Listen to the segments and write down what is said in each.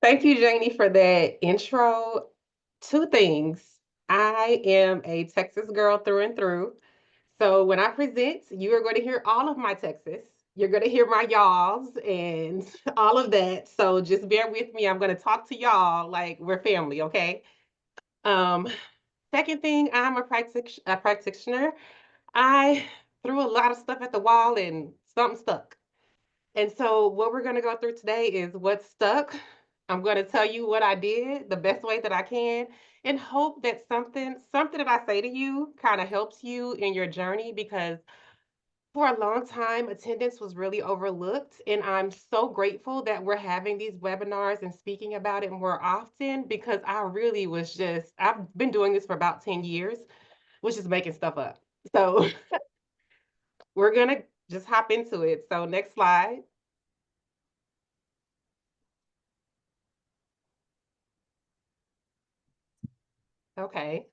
Thank you, Janie, for that intro. Two things. I am a Texas girl through and through. So when I present, you are going to hear all of my Texas. You're going to hear my y'alls and all of that. So just bear with me. I'm going to talk to y'all like we're family, okay? Um, Second thing, I'm a practitioner. I threw a lot of stuff at the wall and something stuck. And so what we're going to go through today is what stuck. I'm going to tell you what I did the best way that I can and hope that something that I say to you kind of helps you in your journey because for a long time attendance was really overlooked and I'm so grateful that we're having these webinars and speaking about it more often because I really was just I've been doing this for about 10 years, which is making stuff up. So we're going to just hop into it. So next slide. Okay.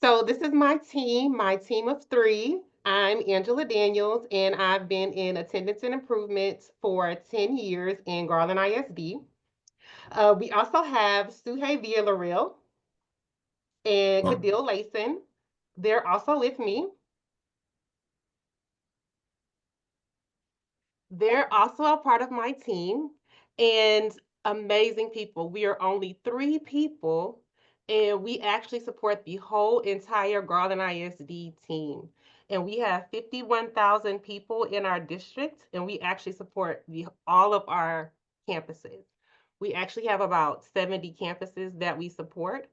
So this is my team of three. I'm Angela Daniels, and I've been in attendance and improvement for 10 years in Garland ISD. We also have Suhey Villarreal and Kadil Layson. They're also with me. They're also a part of my team and amazing people. We are only three people, and we actually support the whole entire Garland ISD team. And we have 51,000 people in our district, and we actually support all of our campuses. We actually have about 70 campuses that we support.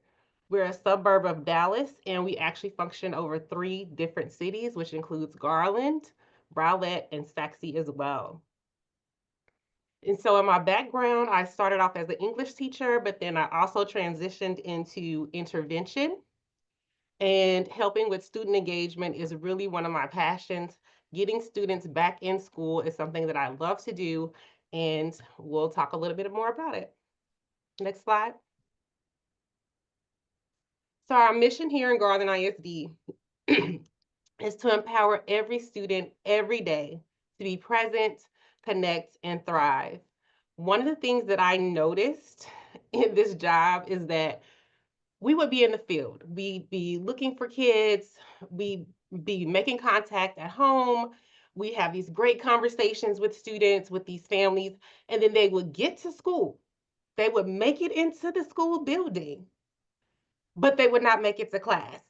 We're a suburb of Dallas, and we actually function over 3 different cities, which includes Garland, Rowlett, and Saxe as well. And so in my background, I started off as an English teacher, but then I also transitioned into intervention and helping with student engagement is really one of my passions. Getting students back in school is something that I love to do, and we'll talk a little bit more about it. Next slide. So our mission here in Garland ISD is to empower every student every day to be present, connect, and thrive. One of the things that I noticed in this job is that we would be in the field. We'd be looking for kids. We'd be making contact at home. We have these great conversations with students, with these families, and then they would get to school. They would make it into the school building, but they would not make it to class.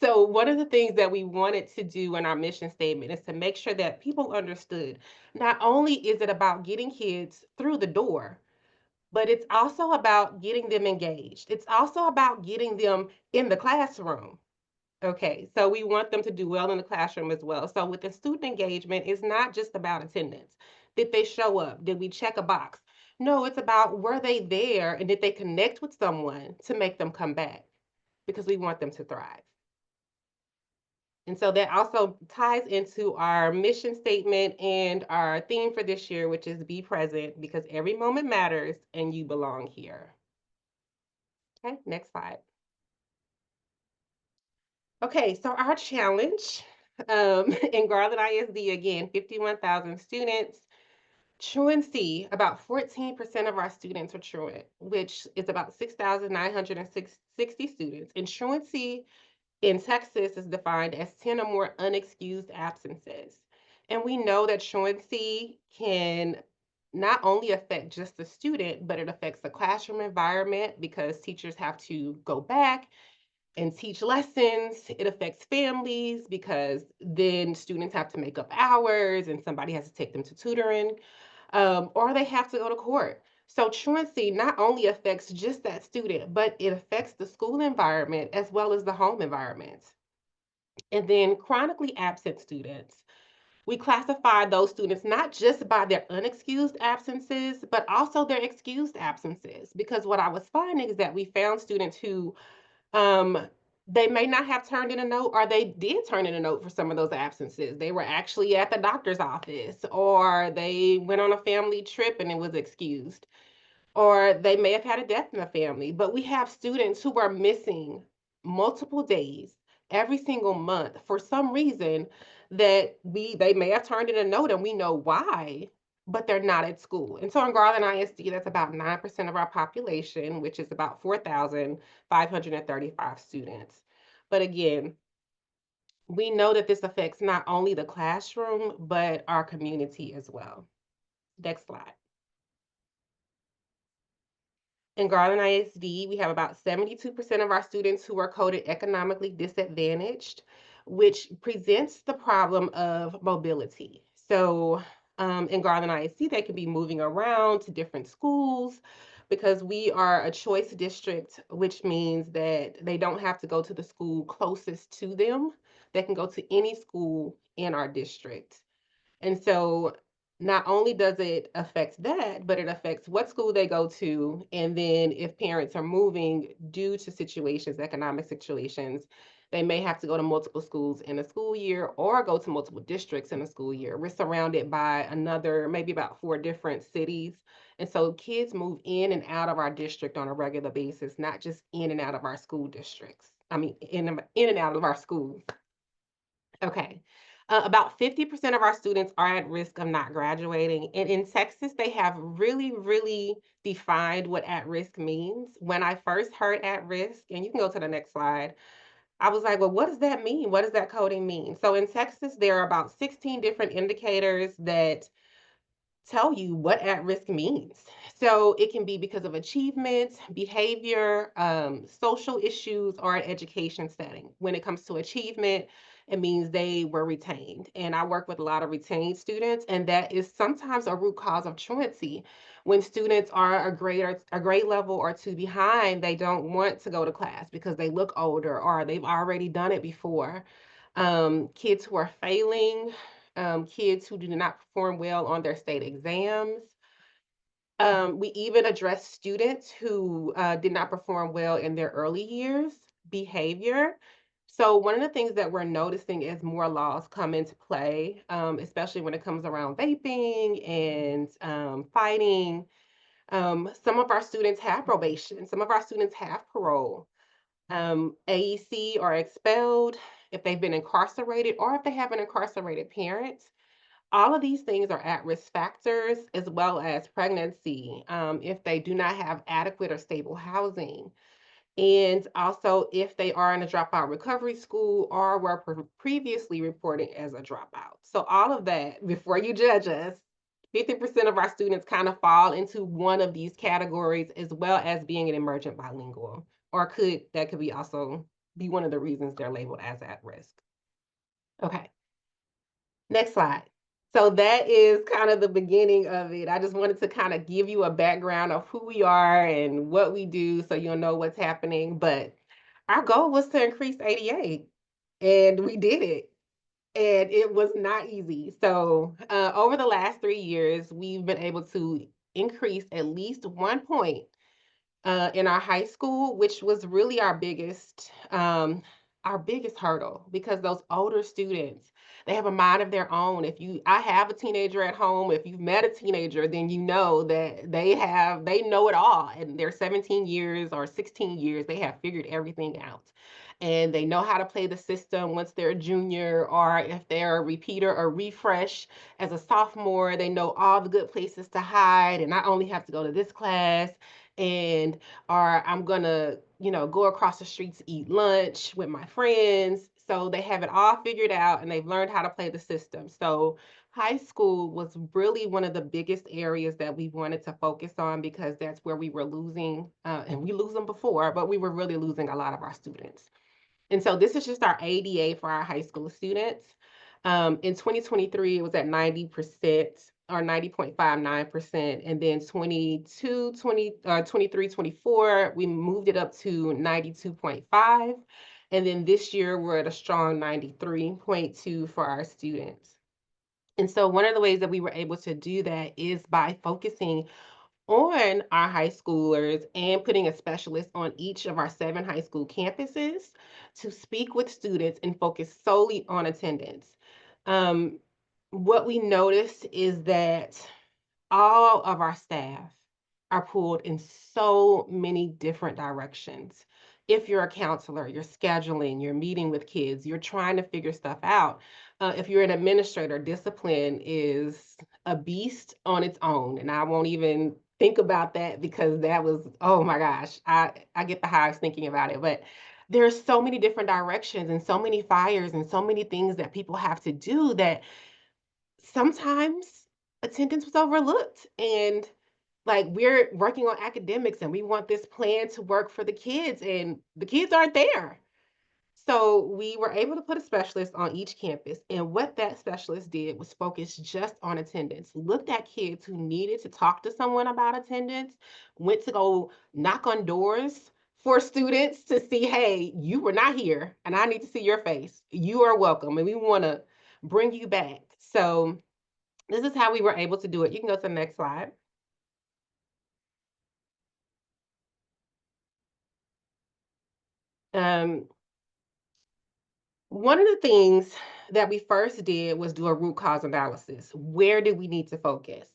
So one of the things that we wanted to do in our mission statement is to make sure that people understood not only is it about getting kids through the door, but it's also about getting them engaged. It's also about getting them in the classroom. Okay, so we want them to do well in the classroom as well. So with the student engagement, it's not just about attendance. Did they show up? Did we check a box? No, it's about were they there and did they connect with someone to make them come back? Because we want them to thrive. And so that also ties into our mission statement and our theme for this year, which is be present because every moment matters and you belong here. Okay, next slide. Okay, so our challenge in Garland ISD, again, 51,000 students. Truancy, about 14% of our students are truant, which is about 6,960 students. And truancy in Texas is defined as 10 or more unexcused absences. And we know that truancy can not only affect just the student, but it affects the classroom environment because teachers have to go back and teach lessons. It affects families because then students have to make up hours and somebody has to take them to tutoring, or they have to go to court. So truancy not only affects just that student, but it affects the school environment as well as the home environment. And then chronically absent students. We classify those students not just by their unexcused absences, but also their excused absences. Because what I was finding is that we found students who they may not have turned in a note, or they did turn in a note for some of those absences. They were actually at the doctor's office, or they went on a family trip and it was excused, or they may have had a death in the family. But we have students who are missing multiple days every single month for some reason that they may have turned in a note and we know why, but they're not at school. And so in Garland ISD, that's about 9% of our population, which is about 4,535 students. But again, we know that this affects not only the classroom, but our community as well. Next slide. In Garland ISD, we have about 72% of our students who are coded economically disadvantaged, which presents the problem of mobility. So in Garland ISD, they can be moving around to different schools because we are a choice district, which means that they don't have to go to the school closest to them. They can go to any school in our district. And so not only does it affect that, but it affects what school they go to. And then if parents are moving due to situations, economic situations, they may have to go to multiple schools in a school year or go to multiple districts in a school year. We're surrounded by another, maybe about 4 different cities. And so kids move in and out of our district on a regular basis, not just in and out of our school districts. I mean, in and out of our schools. Okay. About 50% of our students are at risk of not graduating. And in Texas, they have really, really defined what at risk means. When I first heard at risk, and you can go to the next slide, I was like, well, what does that mean? What does that coding mean? So in Texas, there are about 16 different indicators that tell you what at risk means. So it can be because of achievement, behavior, social issues, or an education setting. When it comes to achievement, it means they were retained. And I work with a lot of retained students, and that is sometimes a root cause of truancy. When students are a grade level or two behind, they don't want to go to class because they look older or they've already done it before. Kids who are failing, kids who do not perform well on their state exams. We even address students who did not perform well in their early years, behavior. So one of the things that we're noticing as more laws come into play, especially when it comes around vaping and fighting, some of our students have probation, some of our students have parole, AEC or expelled, if they've been incarcerated, or if they have an incarcerated parent. All of these things are at-risk factors, as well as pregnancy, if they do not have adequate or stable housing, and also if they are in a dropout recovery school or were previously reported as a dropout. So all of that, before you judge us, 50% of our students kind of fall into one of these categories, as well as being an emergent bilingual, or that could be also be one of the reasons they're labeled as at risk. Okay. Next slide. So that is kind of the beginning of it. I just wanted to kind of give you a background of who we are and what we do so you'll know what's happening. But our goal was to increase ADA, and we did it. And it was not easy. So over the last 3 years, we've been able to increase at least 1 point in our high school, which was really our biggest hurdle, because those older students, they have a mind of their own. I have a teenager at home. If you've met a teenager, then you know that they know it all. And they're 17 years or 16 years, they have figured everything out. And they know how to play the system once they're a junior, or if they're a repeater or refresh as a sophomore, they know all the good places to hide. And I only have to go to this class, and or I'm gonna, go across the street to eat lunch with my friends. So they have it all figured out and they've learned how to play the system. So high school was really one of the biggest areas that we wanted to focus on, because that's where we were losing, and we lose them before, but we were really losing a lot of our students. And so this is just our ADA for our high school students. In 2023, it was at 90% or 90.59%. And then 23, 24, we moved it up to 92.5. And then this year, we're at a strong 93.2 for our students. And so one of the ways that we were able to do that is by focusing on our high schoolers and putting a specialist on each of our 7 high school campuses to speak with students and focus solely on attendance. Um, what we noticed is that all of our staff are pulled in so many different directions. If you're a counselor, you're scheduling, you're meeting with kids, you're trying to figure stuff out. If you're an administrator, discipline is a beast on its own, and I won't even think about that because that was, oh my gosh, I get the hives thinking about it. But there's so many different directions and so many fires and so many things that people have to do that sometimes attendance was overlooked. And like we're working on academics and we want this plan to work for the kids, and the kids aren't there. So we were able to put a specialist on each campus. And what that specialist did was focus just on attendance, looked at kids who needed to talk to someone about attendance, went to go knock on doors for students to see, hey, you were not here and I need to see your face. You are welcome and we want to bring you back. So this is how we were able to do it. You can go to the next slide. Um, One of the things that we first did was do a root cause analysis. Where do we need to focus?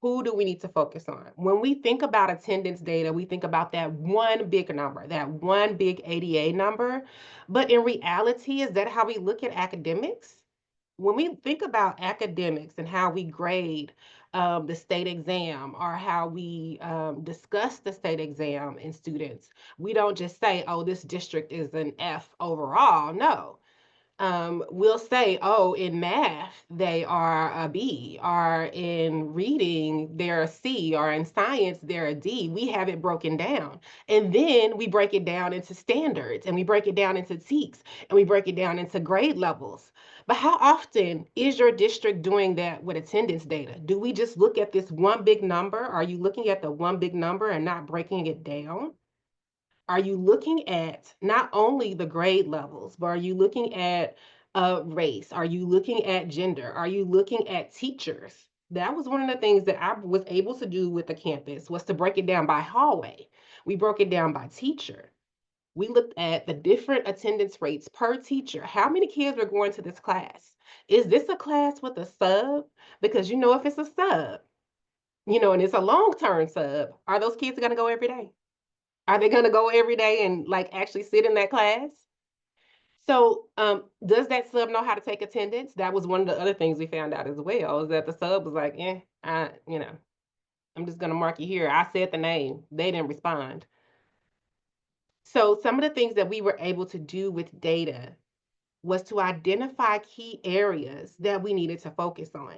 Who do we need to focus on? When we think about attendance data, we think about that one big number, that one big ADA number. But in reality, is that how we look at academics? When we think about academics and how we grade the state exam or how we discuss the state exam in students, we don't just say, oh, this district is an F overall. No, we'll say, oh, in math, they are a B, or in reading, they're a C, or in science, they're a D. We have it broken down. And then we break it down into standards, and we break it down into TEKS, and we break it down into grade levels. But how often is your district doing that with attendance data? Do we just look at this one big number? Are you looking at the one big number and not breaking it down? Are you looking at not only the grade levels, but are you looking at race? Are you looking at gender? Are you looking at teachers? That was one of the things that I was able to do with the campus was to break it down by hallway. We broke it down by teacher. We looked at the different attendance rates per teacher. How many kids were going to this class? Is this a class with a sub? Because if it's a sub, and it's a long-term sub, are those kids going to go every day? Are they going to go every day and like actually sit in that class? So, does that sub know how to take attendance? That was one of the other things we found out as well, is that the sub was like, I'm just going to mark you here. I said the name. They didn't respond. So, some of the things that we were able to do with data was to identify key areas that we needed to focus on.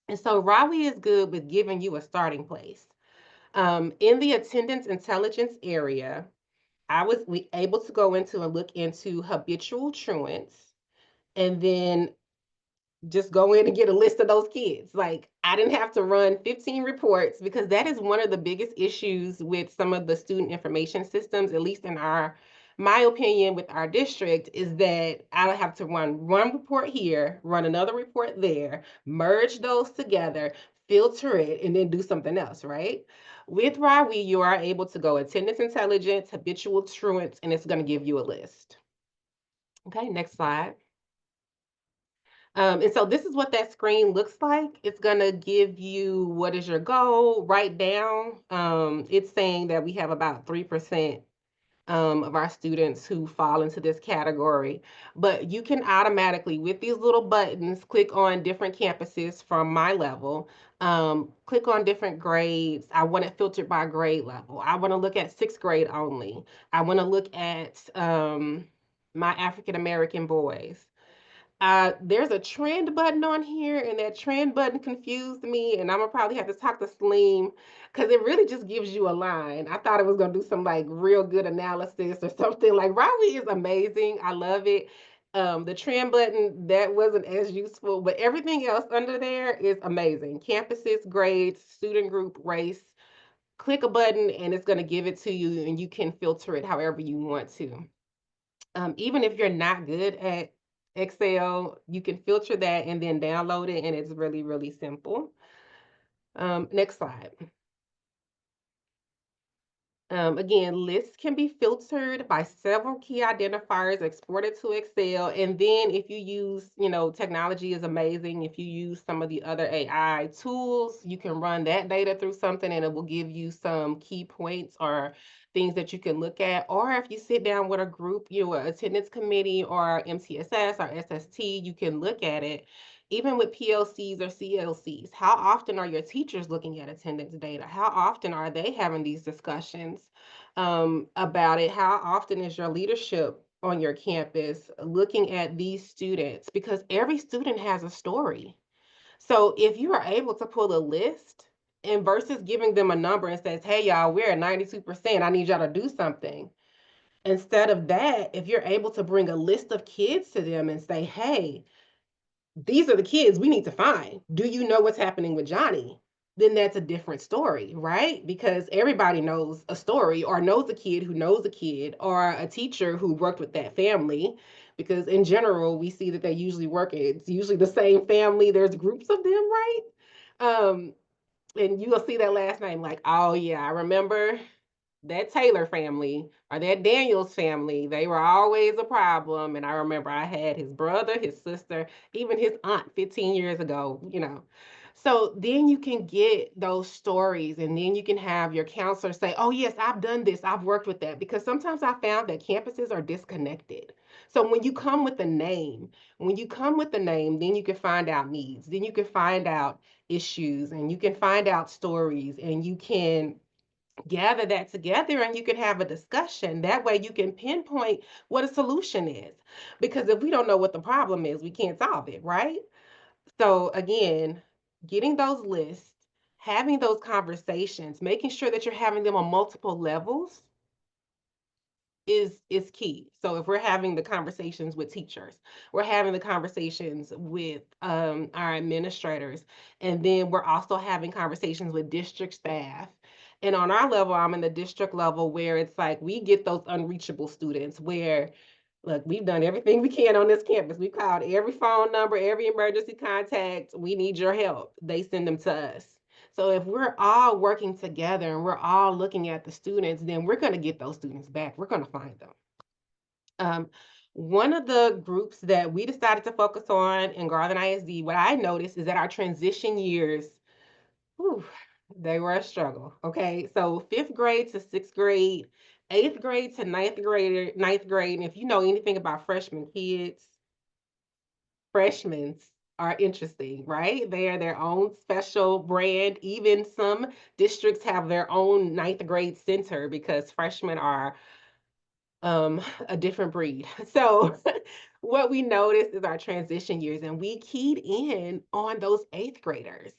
And so, RaaWee is good with giving you a starting place. In the attendance intelligence area, I was able to go into and look into habitual truants and then just go in and get a list of those kids. Like I didn't have to run 15 reports because that is one of the biggest issues with some of the student information systems, at least in my opinion with our district, is that I have to run one report here, run another report there, merge those together, filter it, and then do something else, right? With RaaWee, you are able to go attendance intelligence, habitual truants, and it's going to give you a list. Okay, next slide. And so this is what that screen looks like. It's gonna give you what is your goal, write down. It's saying that we have about 3% of our students who fall into this category. But you can automatically, with these little buttons, click on different campuses from my level, click on different grades. I want it filtered by grade level. I want to look at sixth grade only. I want to look at my African American boys. There's a trend button on here, and that trend button confused me, and I'm gonna probably have to talk to Slim because it really just gives you a line. I thought it was gonna do some like real good analysis or something. Like RaaWee is amazing. I love it. The trend button that wasn't as useful, but everything else under there is amazing. Campuses, grades, student group, race. Click a button, and it's gonna give it to you, and you can filter it however you want to. Even if you're not good at Excel, you can filter that and then download it, and it's really, really simple. Next slide. Again, lists can be filtered by several key identifiers, exported to Excel, and then if you use, technology is amazing. If you use some of the other AI tools, you can run that data through something and it will give you some key points or things that you can look at. Or if you sit down with a group, an attendance committee or MTSS or SST, you can look at it. Even with PLCs or CLCs, how often are your teachers looking at attendance data? How often are they having these discussions about it? How often is your leadership on your campus looking at these students? Because every student has a story. So if you are able to pull a list and versus giving them a number and says, hey, y'all, we're at 92%, I need y'all to do something. Instead of that, if you're able to bring a list of kids to them and say, hey, these are the kids we need to find. Do you know what's happening with Johnny? Then that's a different story, right? Because everybody knows a story or knows a kid who knows a kid or a teacher who worked with that family. Because in general, we see that they usually work, it's usually the same family. There's groups of them, right? Um, and you'll see that last name, like, oh yeah, I remember that Taylor family or that Daniels family, they were always a problem. And I remember I had his brother, his sister, even his aunt 15 years ago. So then you can get those stories and then you can have your counselor say, oh, yes, I've done this. I've worked with that. Because sometimes I found that campuses are disconnected. So when you come with the name, then you can find out needs, then you can find out issues, and you can find out stories, and you can gather that together and you can have a discussion. That way you can pinpoint what a solution is. Because if we don't know what the problem is, we can't solve it, right? So again, getting those lists, having those conversations, making sure that you're having them on multiple levels is key. So if we're having the conversations with teachers, we're having the conversations with our administrators, and then we're also having conversations with district staff. And on our level, I'm in the district level where it's like we get those unreachable students where, look, we've done everything we can on this campus. We've called every phone number, every emergency contact. We need your help. They send them to us. So if we're all working together and we're all looking at the students, then we're going to get those students back. We're going to find them. Um, one of the groups that we decided to focus on in Garland ISD, what I noticed is that our transition years, whew, they were a struggle. Okay, so fifth grade to sixth grade, eighth grade to ninth grade, and if you know anything about freshman kids, freshmen are interesting, right? They are their own special brand. Even some districts have their own ninth grade center because freshmen are a different breed. So what we noticed is our transition years, and we keyed in on those eighth graders.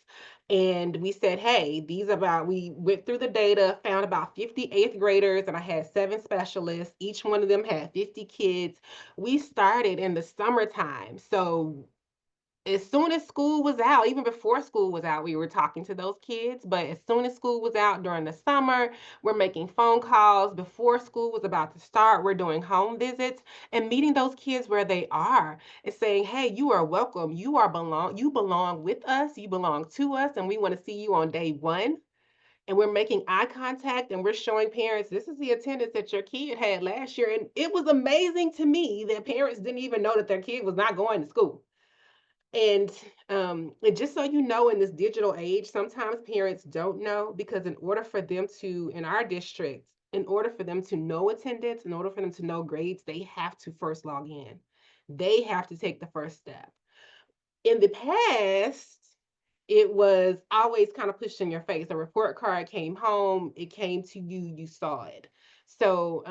And we said, hey, we went through the data, found about 50 eighth graders, and I had 7 specialists. Each one of them had 50 kids. We started in the summertime. So as soon as school was out, even before school was out, we were talking to those kids. But as soon as school was out during the summer, we're making phone calls. Before school was about to start, we're doing home visits and meeting those kids where they are and saying, hey, you are welcome. You belong with us. You belong to us. And we want to see you on day one. And we're making eye contact and we're showing parents this is the attendance that your kid had last year. And it was amazing to me that parents didn't even know that their kid was not going to school. And just so you know, in this digital age, sometimes parents don't know because in order for them to, in our district, in order for them to know attendance, in order for them to know grades, they have to first log in. They have to take the first step. In the past, it was always kind of pushed in your face. A report card came home, it came to you, you saw it. So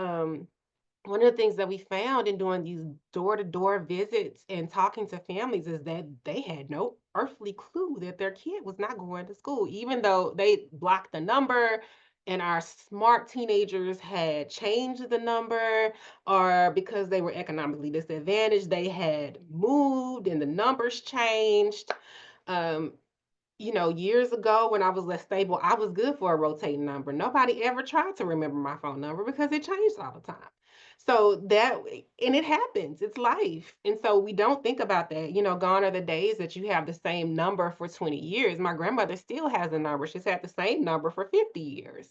one of the things that we found in doing these door-to-door visits and talking to families is that they had no earthly clue that their kid was not going to school, even though they blocked the number and our smart teenagers had changed the number, or because they were economically disadvantaged, they had moved and the numbers changed. Um, years ago when I was less stable, I was good for a rotating number. Nobody ever tried to remember my phone number because it changed all the time. So and it happens, it's life. And so we don't think about that. Gone are the days that you have the same number for 20 years. My grandmother still has a number. She's had the same number for 50 years.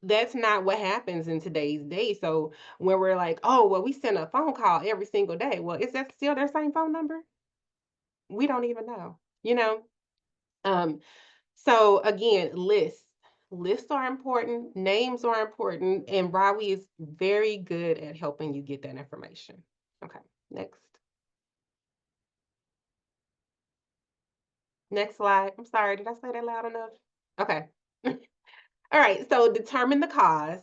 That's not what happens in today's day. So when we're like, oh, well, we send a phone call every single day. Well, is that still their same phone number? We don't even know, you know? Um, so again, lists. Lists are important, names are important, and RaaWee is very good at helping you get that information. Okay, next. Next slide. I'm sorry, did I say that loud enough? Okay. All right, so determine the cause.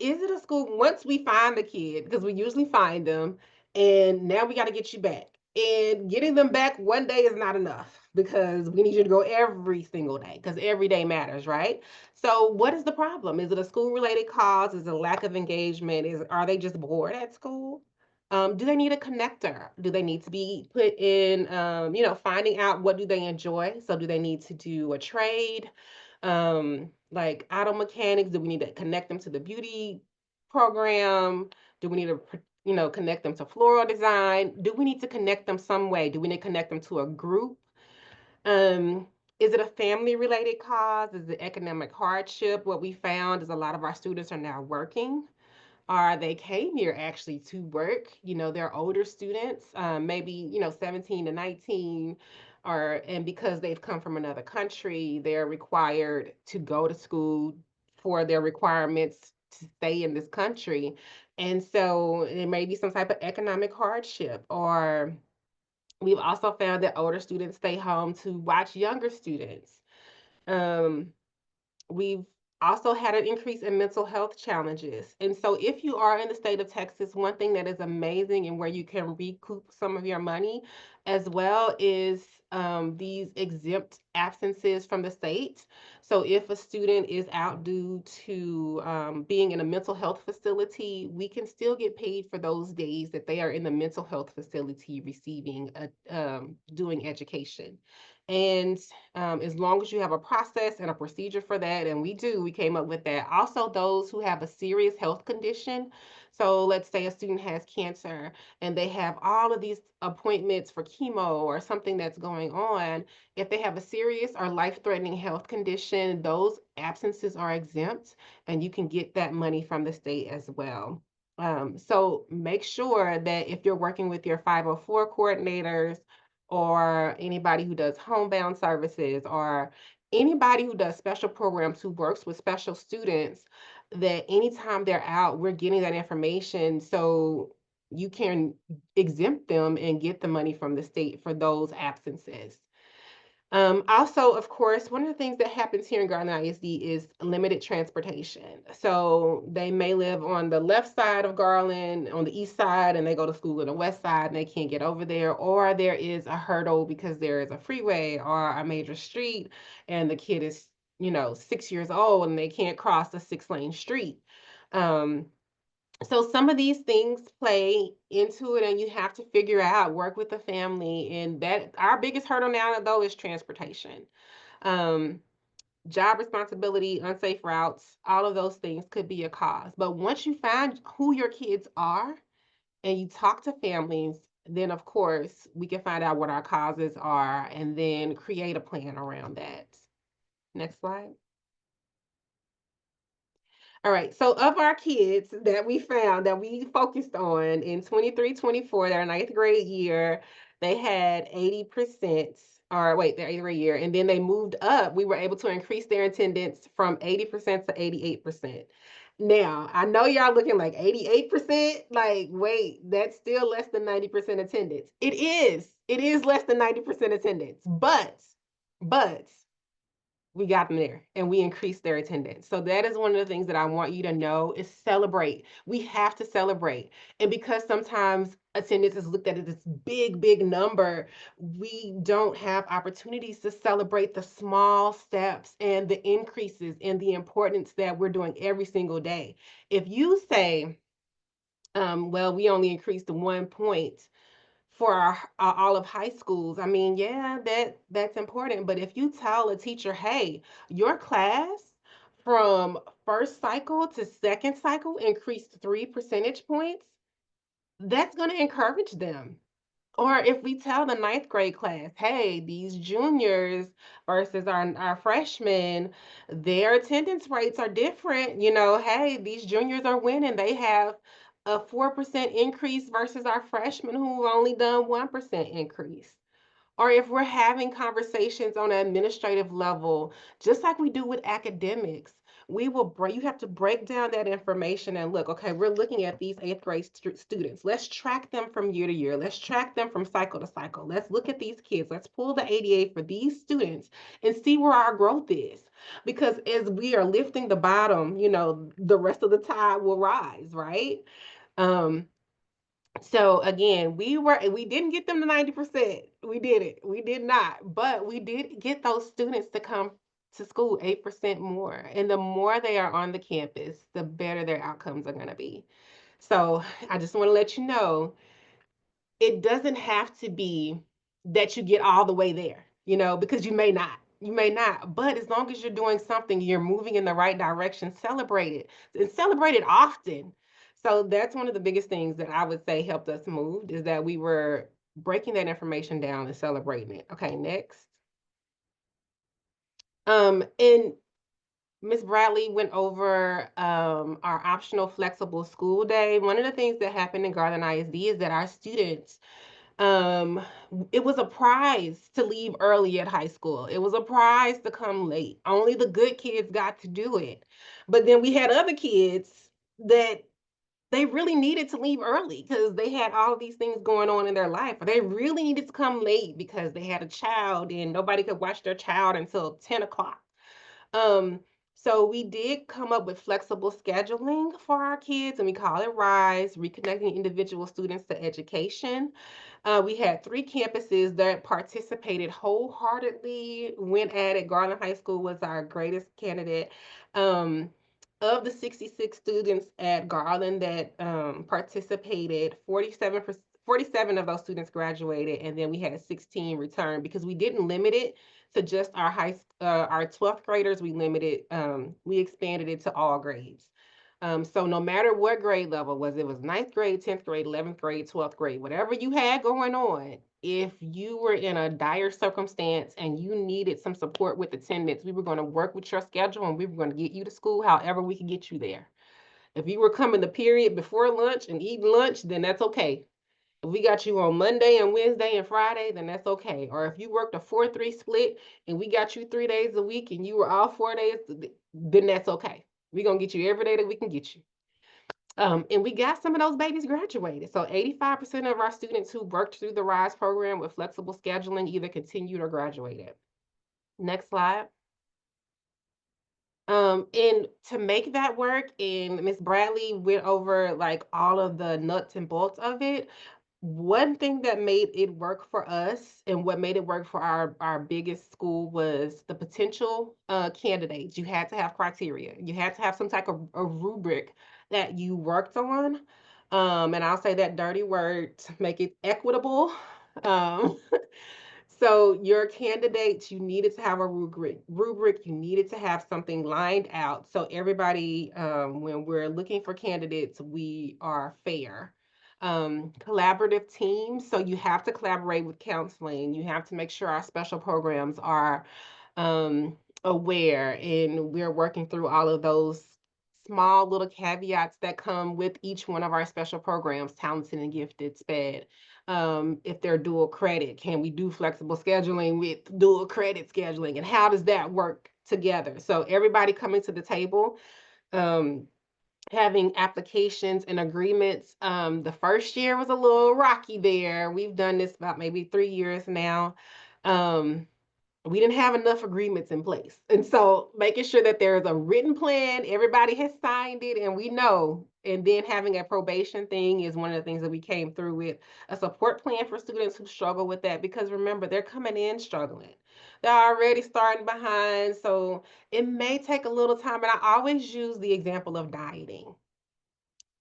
Is it a school? Once we find the kid, because we usually find them, and now we got to get you back. And getting them back one day is not enough because we need you to go every single day because every day matters, right? So, what is the problem? Is it a school-related cause? Is it a lack of engagement? Are they just bored at school? Do they need a connector? Do they need to be put in, finding out what do they enjoy? So, do they need to do a trade? Like auto mechanics? Do we need to connect them to the beauty program? Do we need to, connect them to floral design? Do we need to connect them some way? Do we need to connect them to a group? Um, is it a family related cause? Is it economic hardship? What we found is a lot of our students are now working or they came here actually to work. They're older students, maybe, 17 to 19, and because they've come from another country, they're required to go to school for their requirements to stay in this country. And so it may be some type of economic hardship, or we've also found that older students stay home to watch younger students. Um, We've also had an increase in mental health challenges. And so, if you are in the state of Texas, one thing that is amazing and where you can recoup some of your money as well is these exempt absences from the state. So, if a student is out due to being in a mental health facility, we can still get paid for those days that they are in the mental health facility receiving doing education. And as long as you have a process and a procedure for that, and we came up with that. Also, those who have a serious health condition. So let's say a student has cancer and they have all of these appointments for chemo or something that's going on. If they have a serious or life-threatening health condition, those absences are exempt and you can get that money from the state as well. So make sure that if you're working with your 504 coordinators or anybody who does homebound services or anybody who does special programs who works with special students, that anytime they're out, we're getting that information so you can exempt them and get the money from the state for those absences. Also, of course, one of the things that happens here in Garland ISD is limited transportation. So they may live on the left side of Garland, on the east side, and they go to school on the west side and they can't get over there, or there is a hurdle because there is a freeway or a major street, and the kid is, 6 years old and they can't cross a 6-lane street. Um, so some of these things play into it and you have to figure out, work with the family. And that our biggest hurdle now though is transportation. Um, Job responsibility, unsafe routes, all of those things could be a cause. But once you find who your kids are and you talk to families, then of course we can find out what our causes are and then create a plan around that. Next slide. All right. So of our kids that we found that we focused on in 23-24, their ninth grade year, they had 80%, or wait, their eighth grade year, and then they moved up. We were able to increase their attendance from 80% to 88%. Now, I know y'all looking like 88%, like, wait, that's still less than 90% attendance. It is. It is less than 90% attendance, but we got them there and we increased their attendance. So that is one of the things that I want you to know is celebrate. We have to celebrate. And because sometimes attendance is looked at as this big, big number, we don't have opportunities to celebrate the small steps and the increases and the importance that we're doing every single day. If you say, well, we only increased to 1 point for all of high schools. I mean, yeah, that's important. But if you tell a teacher, hey, your class from first cycle to second cycle increased 3 percentage points, that's going to encourage them. Or if we tell the ninth grade class, hey, these juniors versus our freshmen, their attendance rates are different. Hey, these juniors are winning. They have a 4% increase versus our freshmen who've only done 1% increase. Or if we're having conversations on an administrative level, just like we do with academics, you have to break down that information and look, okay, we're looking at these eighth grade students. Let's track them from year to year. Let's track them from cycle to cycle. Let's look at these kids. Let's pull the ADA for these students and see where our growth is. Because as we are lifting the bottom, the rest of the tide will rise, right? Um, so again, we didn't get them to 90%. We did it. We did not. But we did get those students to come to school 8% more. And the more they are on the campus, the better their outcomes are going to be. So I just want to let you know it doesn't have to be that you get all the way there, because you may not. You may not, but as long as you're doing something, you're moving in the right direction, celebrate it and celebrate it often. So that's one of the biggest things that I would say helped us move is that we were breaking that information down and celebrating it. Okay, next. And Miss Bradley went over our optional flexible school day. One of the things that happened in Garland ISD is that our students um it was a prize to leave early at high school. It was a prize to come late. Only the good kids got to do it. But then we had other kids that they really needed to leave early because they had all of these things going on in their life, or they really needed to come late because they had a child and nobody could watch their child until 10 o'clock. um, so we did come up with flexible scheduling for our kids, and we call it RISE, Reconnecting Individual Students to Education. We had 3 campuses that participated wholeheartedly, went at it. Garland High School was our greatest candidate. Um, of the 66 students at Garland that participated, 47 of those students graduated, and then we had 16 return because we didn't limit it to just our 12th graders. We expanded it to all grades. So no matter what grade level was, it was ninth grade, 10th grade, 11th grade, 12th grade, whatever you had going on, if you were in a dire circumstance and you needed some support with attendance, we were going to work with your schedule and we were going to get you to school however we could get you there. If you were coming the period before lunch and eating lunch, then that's okay. If we got you on Monday and Wednesday and Friday, then that's okay. Or if you worked a 4-3 split and we got you 3 days a week and you were off 4 days, then that's okay. We're going to get you every day that we can get you. And we got some of those babies graduated. So 85% of our students who worked through the RISE program with flexible scheduling either continued or graduated. Next slide. And to make that work, and Miss Bradley went over like all of the nuts and bolts of it. One thing that made it work for us and what made it work for our biggest school was the potential candidates. You had to have criteria. You had to have some type of a rubric that you worked on. And I'll say that dirty word to make it equitable. Um, So your candidates, you needed to have a rubric, you needed to have something lined out. So everybody, when we're looking for candidates, we are fair. Collaborative teams. So you have to collaborate with counseling. You have to make sure our special programs are um, aware, and we're working through all of those small little caveats that come with each one of our special programs, talented and gifted, SPED. If they're dual credit, can we do flexible scheduling with dual credit scheduling, and how does that work together? So everybody coming to the table, um, having applications and agreements. The first year was a little rocky there. We've done this about maybe 3 years now. Um, we didn't have enough agreements in place. And so making sure that there's a written plan, everybody has signed it, and we know. And then having a probation thing is one of the things that we came through with, a support plan for students who struggle with that. Because remember, they're coming in struggling. They're already starting behind. So it may take a little time. And I always use the example of dieting.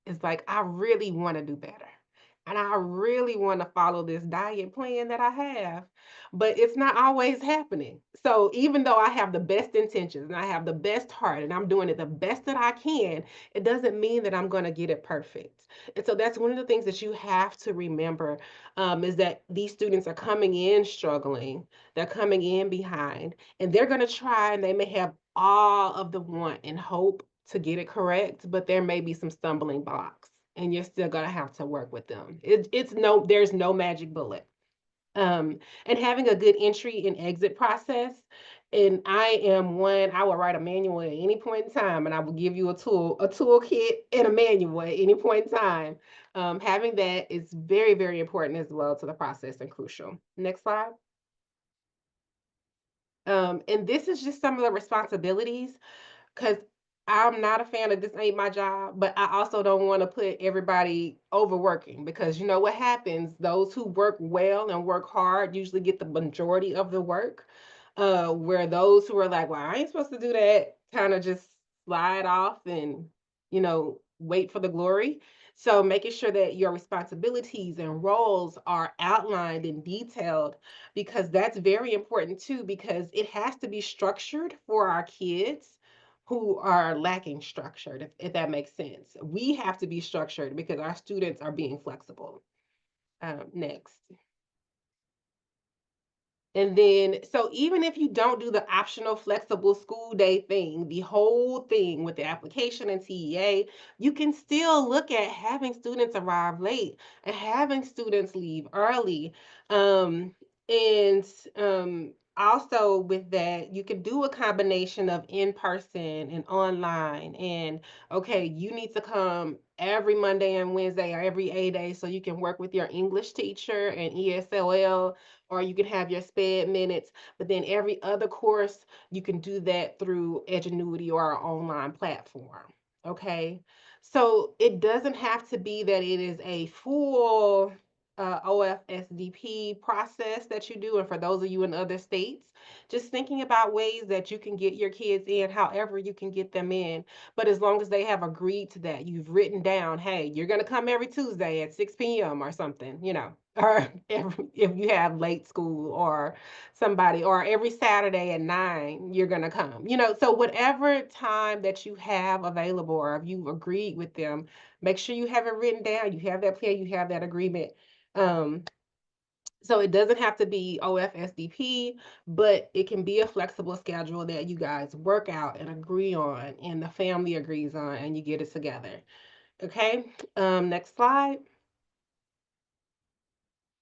It's like, I really want to do better. and I really want to follow this diet plan that I have, but it's not always happening. So even though I have the best intentions and I have the best heart and I'm doing it the best that I can, it doesn't mean that I'm going to get it perfect. And so that's one of the things that you have to remember, is that these students are coming in struggling, they're coming in behind, and they're going to try, and they may have all of the want and hope to get it correct, but there may be some stumbling blocks, and you're still going to have to work with them. There's no magic bullet. And having a good entry and exit process. And I will write a manual at any point in time, and I will give you a toolkit and a manual at any point in time. Having that is very, very important as well to the process and crucial. Next slide. And this is just some of the responsibilities, because I'm not a fan of this ain't my job, but I also don't want to put everybody overworking, because you know what happens? Those who work well and work hard usually get the majority of the work. Where those who are like, well, I ain't supposed to do that, kind of just slide off and, wait for the glory. So making sure that your responsibilities and roles are outlined and detailed, because that's very important too, because it has to be structured for our kids who are lacking structure, if that makes sense. We have to be structured because our students are being flexible. Next. And then, so even if you don't do the optional flexible school day thing, the whole thing with the application and TEA, you can still look at having students arrive late and having students leave early. And Also with that, you can do a combination of in person and online. And okay, you need to come every Monday and Wednesday or every A day so you can work with your English teacher and ESOL, or you can have your sped minutes, but then every other course, you can do that through Edgenuity or our online platform. Okay. So it doesn't have to be that it is a full OFSDP process that you do. And for those of you in other states, just thinking about ways that you can get your kids in, however you can get them in. But as long as they have agreed to that, you've written down, hey, you're going to come every Tuesday at 6 p.m. or something, or if you have late school or somebody, or every Saturday at 9, you're going to come, so whatever time that you have available, or if you've agreed with them, make sure you have it written down. You have that plan, you have that agreement. Um, so it doesn't have to be OFSDP, but it can be a flexible schedule that you guys work out and agree on, and the family agrees on, and you get it together. Okay, next slide.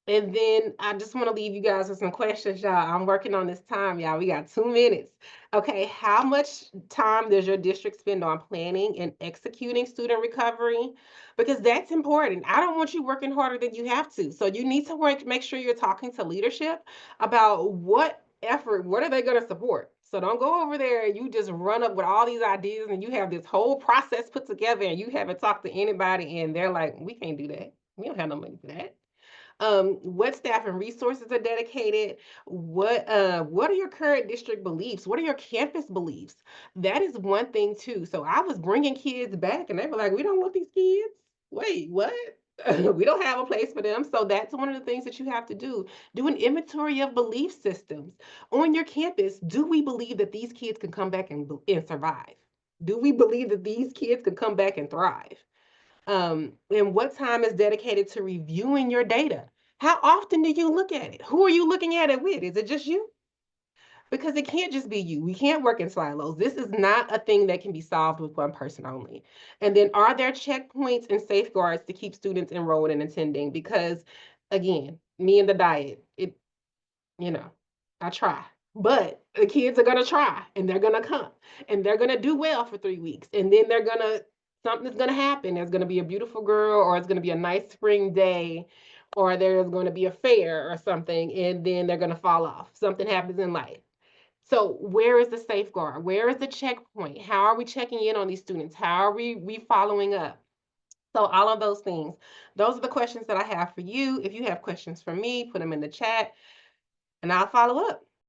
And then I just want to leave you guys with some questions, y'all. I'm working on this time, y'all. We got 2 minutes. Okay, how much time does your district spend on planning and executing student recovery? Because that's important. I don't want you working harder than you have to. So you need to make sure you're talking to leadership about what effort, what are they going to support? So don't go over there and you just run up with all these ideas and you have this whole process put together and you haven't talked to anybody and they're like, we can't do that. We don't have no money for that. What staff and resources are dedicated? What are your current district beliefs? What are your campus beliefs? That is one thing too. So I was bringing kids back and they were like, we don't want these kids. Wait, what? We don't have a place for them. So that's one of the things that you have to do. Do an inventory of belief systems on your campus. Do we believe that these kids can come back and survive? Do we believe that these kids can come back and thrive? And what time is dedicated to reviewing your data? How often do you look at it? Who are you looking at it with? Is it just you? Because it can't just be you. We can't work in silos. This is not a thing that can be solved with one person only. And then, are there checkpoints and safeguards to keep students enrolled and attending? Because again, me and the diet, you know, I try. But the kids are gonna try and they're gonna come and they're gonna do well for 3 weeks. And then something's gonna happen. There's gonna be a beautiful girl, or it's gonna be a nice spring day, or there's gonna be a fair or something, and then they're gonna fall off. Something happens in life. So where is the safeguard? Where is the checkpoint? How are we checking in on these students? How are we following up? So all of those things. Those are the questions that I have for you. If you have questions for me, put them in the chat and I'll follow up.